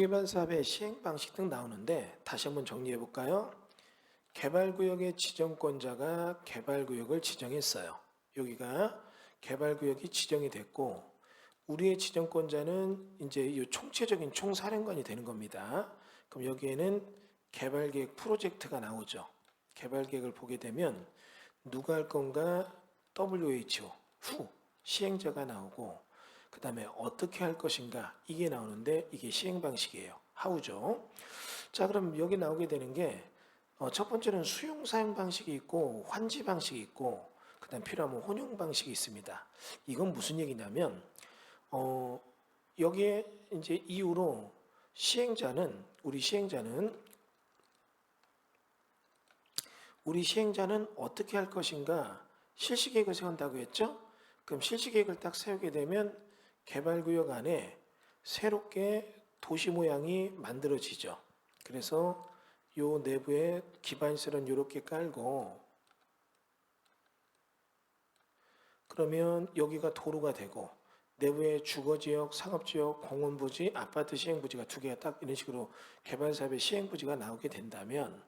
도시개발 사업의 시행 방식 등 나오는데 다시 한번 정리해 볼까요? 개발구역의 지정권자가 개발구역을 지정했어요. 여기가 개발구역이 지정이 됐고 우리의 지정권자는 이제 이 총체적인 총사령관이 되는 겁니다. 그럼 여기에는 개발계획 프로젝트가 나오죠. 개발계획을 보게 되면 누가 할 건가 WHO 후 시행자가 나오고 그 다음에 어떻게 할 것인가 이게 나오는데 이게 시행 방식이에요. 하우죠. 자, 그럼 여기 나오게 되는 게 첫 번째는 수용 사용 방식이 있고 환지 방식이 있고 그 다음 필요하면 혼용 방식이 있습니다. 이건 무슨 얘기냐면 여기에 이제 이후로 우리 시행자는 어떻게 할 것인가 실시계획을 세운다고 했죠? 그럼 실시계획을 딱 세우게 되면 개발구역 안에 새롭게 도시 모양이 만들어지죠. 그래서 요 내부에 기반시설은 이렇게 깔고 그러면 여기가 도로가 되고 내부에 주거지역, 상업지역, 공원부지, 아파트 시행부지가 두 개가 딱 이런 식으로 개발사업의 시행부지가 나오게 된다면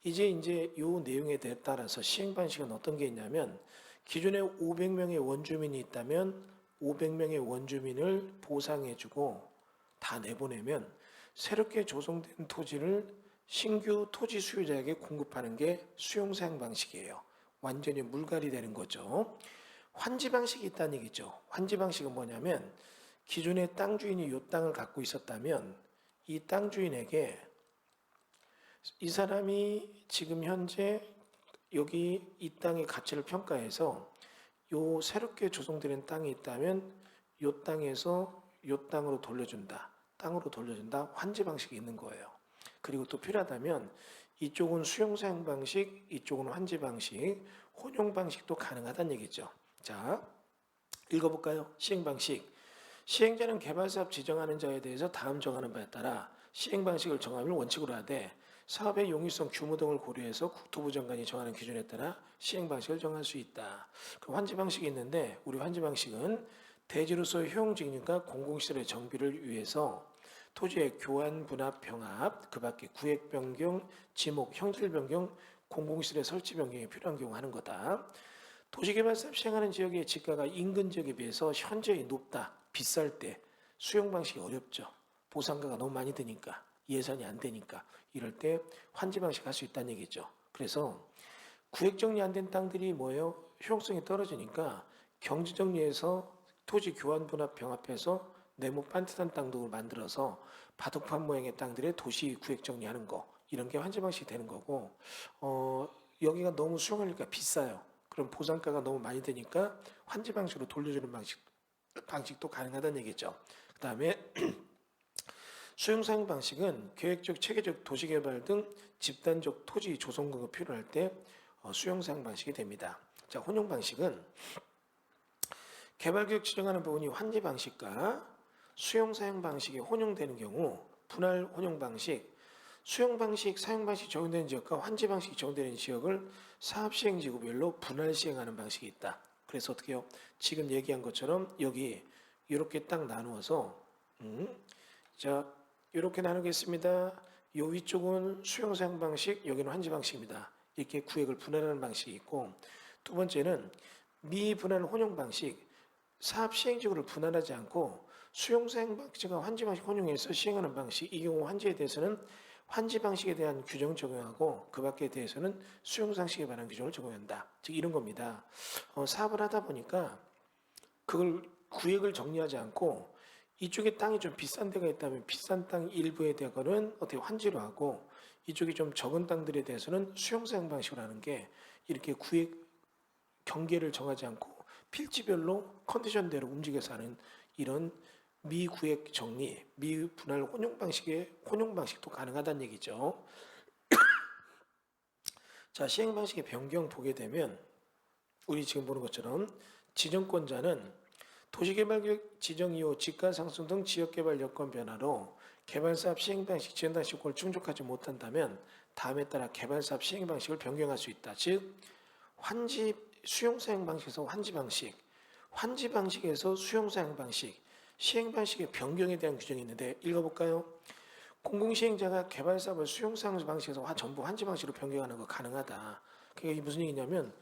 이제 요 내용에 따라서 시행 방식은 어떤 게 있냐면 기존에 500명의 원주민이 있다면 500명의 원주민을 보상해주고 다 내보내면 새롭게 조성된 토지를 신규 토지 수요자에게 공급하는 게 수용사용 방식이에요. 완전히 물갈이 되는 거죠. 환지 방식이 있다는 얘기죠. 환지 방식은 뭐냐면 기존에 땅 주인이 이 땅을 갖고 있었다면 이 땅 주인에게 이 사람이 지금 현재 여기 이 땅의 가치를 평가해서 요 새롭게 조성되는 땅이 있다면 요 땅에서 요 땅으로 돌려준다. 땅으로 돌려준다. 환지 방식이 있는 거예요. 그리고 또 필요하다면 이쪽은 수용사용 방식, 이쪽은 환지 방식, 혼용 방식도 가능하다는 얘기죠. 자, 읽어볼까요? 시행 방식. 시행자는 개발사업 지정하는 자에 대해서 다음 정하는 바에 따라 시행 방식을 정함을 원칙으로 하되 사업의 용이성, 규모 등을 고려해서 국토부 장관이 정하는 기준에 따라 시행 방식을 정할 수 있다. 그 환지 방식이 있는데 우리 환지 방식은 대지로서의 효용직립과 공공시설의 정비를 위해서 토지의 교환, 분합, 병합, 그 밖에 구획 변경, 지목, 형질 변경, 공공시설의 설치 변경이 필요한 경우 하는 거다. 도시개발사업 시행하는 지역의 지가가 인근 지역에 비해서 현저히 높다, 비쌀 때 수용 방식이 어렵죠. 보상가가 너무 많이 드니까, 예산이 안 되니까 이럴 때 환지 방식 할 수 있다는 얘기죠. 그래서 구획 정리 안 된 땅들이 뭐예요? 효용성이 떨어지니까 경지 정리해서 토지 교환 분합 병합해서 네모 반듯한 땅 등을 만들어서 바둑판 모양의 땅들의 도시 구획 정리하는 거 이런 게 환지 방식이 되는 거고 여기가 너무 수용하니까 비싸요. 그럼 보상가가 너무 많이 되니까 환지 방식으로 돌려주는 방식도 가능하다는 얘기죠. 그 다음에 수용사용 방식은 계획적, 체계적 도시개발 등 집단적 토지 조성 공급 필요할 때 수용사용 방식이 됩니다. 자, 혼용 방식은 개발구역 지정하는 부분이 환지 방식과 수용사용 방식이 혼용되는 경우 분할 혼용 방식, 수용 방식, 사용 방식이 적용되는 지역과 환지 방식이 적용되는 지역을 사업 시행 지구별로 분할 시행하는 방식이 있다. 그래서 어떻게 해요? 지금 얘기한 것처럼 여기 이렇게 딱 나누어서 자, 이렇게 나누겠습니다. 요 위쪽은 수용 사용 방식, 여기는 환지 방식입니다. 이렇게 구획을 분할하는 방식이 있고 두 번째는 미분할 혼용 방식, 사업 시행지구를 분할하지 않고 수용 사용 방식과 환지 방식 혼용해서 시행하는 방식, 이 경우 환지에 대해서는 환지 방식에 대한 규정을 적용하고 그 밖에 대해서는 수용 방식에 관한 규정을 적용한다. 즉 이런 겁니다. 사업을 하다 보니까 그걸 구획을 정리하지 않고 이쪽에 땅이 좀 비싼 데가 있다면 비싼 땅 일부에 대해서는 어떻게 환지로 하고 이쪽이 좀 적은 땅들에 대해서는 수용 사용 방식으로 하는 게 이렇게 구획 경계를 정하지 않고 필지별로 컨디션대로 움직여서 하는 이런 미구획 정리, 미분할 혼용 방식의 혼용 방식도 가능하다는 얘기죠. 자, 시행 방식의 변경 보게 되면 우리 지금 보는 것처럼 지정권자는 도시개발구역 지정 이후 지가 상승 등 지역개발 여건 변화로 개발사업 시행 방식, 지원 방식 요건을 충족하지 못한다면 다음에 따라 개발사업 시행 방식을 변경할 수 있다. 즉 환지 수용 사용 방식에서 환지 방식, 환지 방식에서 수용 사용 방식, 시행 방식의 변경에 대한 규정이 있는데 읽어볼까요? 공공시행자가 개발사업을 수용사용 방식에서 전부 환지 방식으로 변경하는 거 가능하다. 그게 무슨 얘기냐면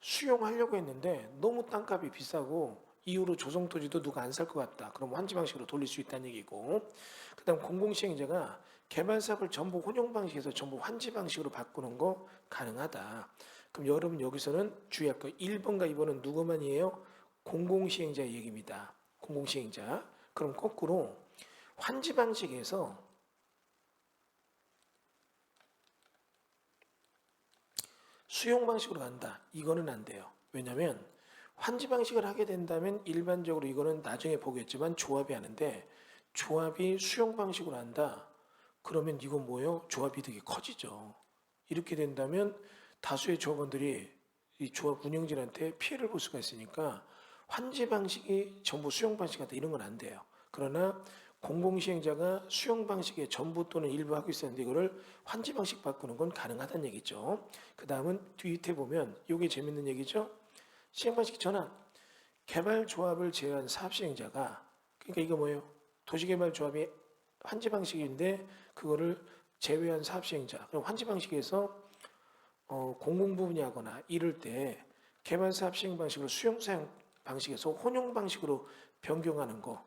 수용하려고 했는데 너무 땅값이 비싸고 이후로 조성토지도 누가 안 살 것 같다. 그럼 환지 방식으로 돌릴 수 있다는 얘기고, 그다음 공공시행자가 개발사업을 전부 혼용 방식에서 전부 환지 방식으로 바꾸는 거 가능하다. 그럼 여러분 여기서는 주의할 거 1번과 2번은 누구만이에요? 공공시행자 얘기입니다. 공공시행자. 그럼 거꾸로 환지 방식에서 수용 방식으로 간다. 이거는 안 돼요. 왜냐하면 환지 방식을 하게 된다면 일반적으로 이거는 나중에 보겠지만 조합이 하는데, 조합이 수용 방식으로 한다. 그러면 이건 뭐예요? 조합 이득이 커지죠. 이렇게 된다면 다수의 조합원들이 이 조합 운영진한테 피해를 볼 수가 있으니까 환지 방식이 전부 수용 방식 같다 이런 건 안 돼요. 그러나 공공시행자가 수용 방식의 전부 또는 일부 하고 있었는데 이거를 환지 방식 바꾸는 건 가능하다는 얘기죠. 그 다음은 뒤에 보면 이게 재밌는 얘기죠. 시행 방식 전환. 개발 조합을 제외한 사업 시행자가, 그러니까 이거 뭐예요? 도시개발 조합이 환지 방식인데 그거를 제외한 사업 시행자. 그럼 환지 방식에서 공공 부분이 하거나 이럴 때 개발 사업 시행 방식을 수용 사용 방식에서 혼용 방식으로 변경하는 거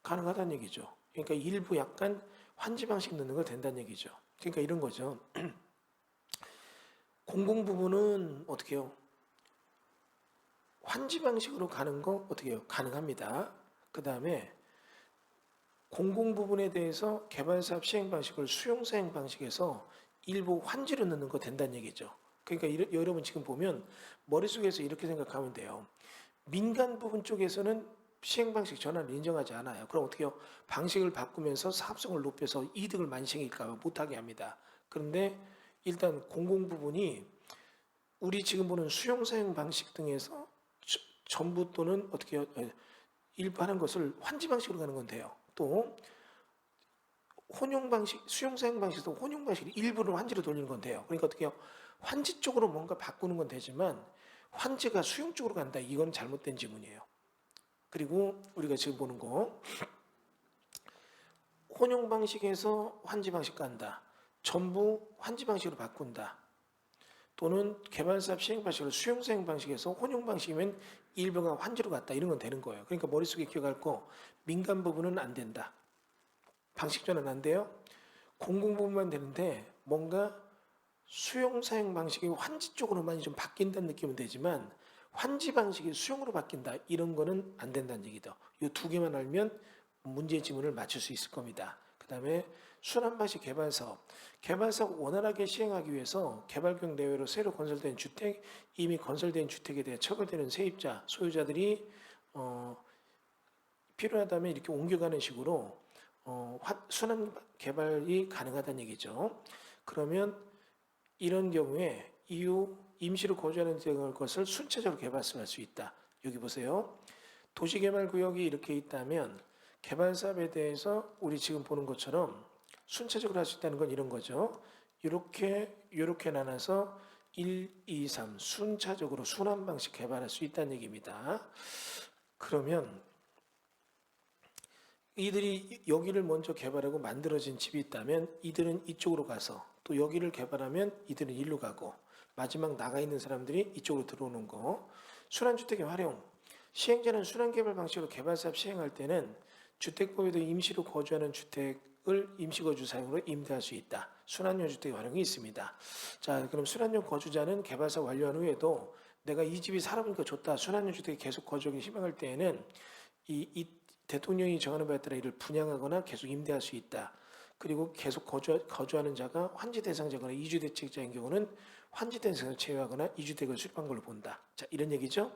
가능하다는 얘기죠. 그러니까 일부 약간 환지 방식 넣는 거 된다는 얘기죠. 그러니까 이런 거죠. 공공 부분은 어떻게 해요? 환지 방식으로 가는 거 어떻게 해요? 가능합니다. 그 다음에 공공 부분에 대해서 개발 사업 시행 방식을 수용 사용 방식에서 일부 환지로 넣는 거 된다는 얘기죠. 그러니까 여러분 지금 보면 머릿속에서 이렇게 생각하면 돼요. 민간 부분 쪽에서는 시행 방식 전환을 인정하지 않아요. 그럼 어떻게 해요? 방식을 바꾸면서 사업성을 높여서 이득을 많이 챙길까 봐 못하게 합니다. 그런데 일단 공공 부분이 우리 지금 보는 수용 사용 방식 등에서 전부 또는 어떻게 해요? 일부 하는 것을 환지 방식으로 가는 건 돼요. 또 혼용 방식, 수용 사용 방식에서 혼용 방식을 일부를 환지로 돌리는 건 돼요. 그러니까 어떻게 해요? 환지 쪽으로 뭔가 바꾸는 건 되지만 환지가 수용 쪽으로 간다. 이건 잘못된 지문이에요. 그리고 우리가 지금 보는 거 혼용 방식에서 환지 방식 간다. 전부 환지 방식으로 바꾼다. 또는 개발사업 시행 방식을 수용 사용 방식에서 혼용 방식이면 일부가 환지로 갔다. 이런 건 되는 거예요. 그러니까 머릿속에 기억할 거 민간 부분은 안 된다. 방식 전환 안 돼요. 공공 부분만 되는데 뭔가 수용 사용 방식이 환지 쪽으로만 좀 바뀐다는 느낌은 되지만 환지 방식이 수용으로 바뀐다 이런 거는 안 된다는 얘기죠. 이 두 개만 알면 문제 지문을 맞출 수 있을 겁니다. 그 다음에 순환 방식 개발 사업. 개발 사업 원활하게 시행하기 위해서 개발구역 내외로 새로 건설된 주택, 이미 건설된 주택에 대해 처벌되는 세입자, 소유자들이 필요하다면 이렇게 옮겨가는 식으로 순환 개발이 가능하다는 얘기죠. 그러면 이런 경우에 이후 임시로 거주하는 것을 순차적으로 개발할 수 있다. 여기 보세요. 도시개발구역이 이렇게 있다면 개발사업에 대해서 우리 지금 보는 것처럼 순차적으로 할 수 있다는 건 이런 거죠. 이렇게 나눠서 1, 2, 3 순차적으로 순환 방식 개발할 수 있다는 얘기입니다. 그러면 이들이 여기를 먼저 개발하고 만들어진 집이 있다면 이들은 이쪽으로 가서 또 여기를 개발하면 이들은 일로 가고 마지막 나가 있는 사람들이 이쪽으로 들어오는 거. 순환주택의 활용. 시행자는 순환개발 방식으로 개발사업 시행할 때는 주택법에도 임시로 거주하는 주택을 임시거주 사용으로 임대할 수 있다. 순환용 주택의 활용이 있습니다. 자, 그럼 순환용 거주자는 개발사업 완료한 후에도 내가 이 집이 살아보니까 좋다. 순환용 주택에 계속 거주하기 희망할 때에는 이 대통령이 정하는 바에 따라 이를 분양하거나 계속 임대할 수 있다. 그리고 계속 거주하는 자가 환지 대상자거나 이주 대책자인 경우는 환지 대상을 제외하거나 이주택을 수립한 걸로 본다. 자, 이런 얘기죠.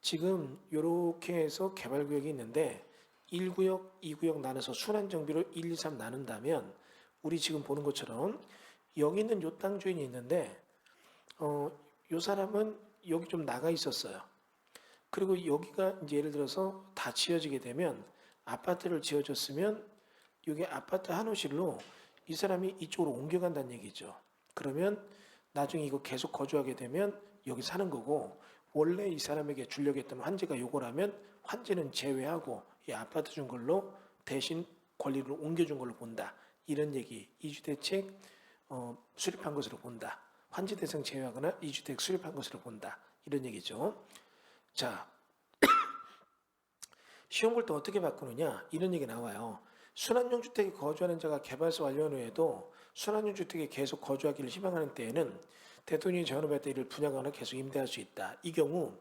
지금 이렇게 해서 개발구역이 있는데 1구역, 2구역 나눠서 순환 정비로 1, 2, 3 나눈다면 우리 지금 보는 것처럼 여기 있는 요 땅 주인이 있는데 요 사람은 여기 좀 나가 있었어요. 그리고 여기가 이제 예를 들어서 다 지어지게 되면 아파트를 지어줬으면 이게 아파트 한 호실로 이 사람이 이쪽으로 옮겨간다는 얘기죠. 그러면 나중에 이거 계속 거주하게 되면 여기 사는 거고 원래 이 사람에게 주려고 했던 환지가 요거라면 환지는 제외하고 이 아파트 준 걸로 대신 권리를 옮겨준 걸로 본다. 이런 얘기, 이주대책 수립한 것으로 본다. 환지 대상 제외하거나 이주택 수립한 것으로 본다. 이런 얘기죠. 자, 시험 볼 때 어떻게 바꾸느냐? 이런 얘기 나와요. 순환용 주택에 거주하는 자가 개발사 완료한 후에도 순환용 주택에 계속 거주하기를 희망하는 때에는 대통령이 전후할 때 이를 분양하거나 계속 임대할 수 있다. 이 경우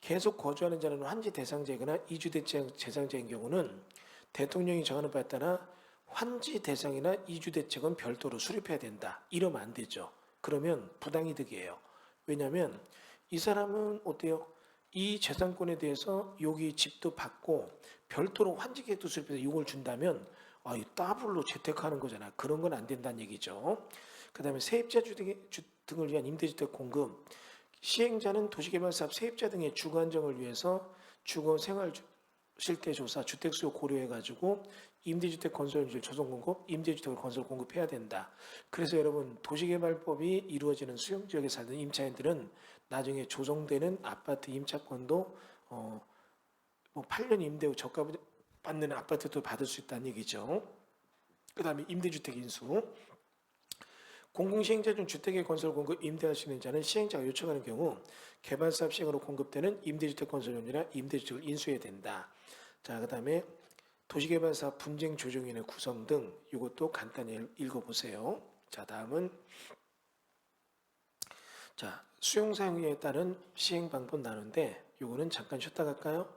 계속 거주하는 자는 환지 대상자이거나 이주대책 대상자인 경우는 대통령이 정하는 바에 따라 환지 대상이나 이주대책은 별도로 수립해야 된다. 이러면 안 되죠. 그러면 부당이득이에요. 왜냐하면 이 사람은 어때요? 이 재산권에 대해서 여기 집도 받고 별도로 환지계획도 수립해서 이걸 준다면 이 더블로 재테크하는 거잖아. 그런 건 안 된다는 얘기죠. 그 다음에 세입자 주택 등을 위한 임대주택 공급, 시행자는 도시개발사업 세입자 등의 주거 안정을 위해서 주거 생활 실태 조사, 주택 수요 고려해가지고 임대주택 건설 률 조성 공급, 임대주택을 건설 공급해야 된다. 그래서 여러분 도시개발법이 이루어지는 수용지역에 살던 임차인들은 나중에 조성되는 아파트 임차권도 뭐 8년 임대 후 저가 받는 아파트도 받을 수 있다는 얘기죠. 그 다음에 임대주택 인수. 공공시행자 중 주택의 건설 공급 임대할 수 있는 자는 시행자가 요청하는 경우 개발사업 시행으로 공급되는 임대주택 건설용이나 임대주택을 인수해야 된다. 자, 그 다음에 도시개발사업 분쟁 조정위원회 구성 등 이것도 간단히 읽어보세요. 자, 다음은 자 수용 사용에 따른 시행 방법 나누는데 요거는 잠깐 쉬었다 갈까요?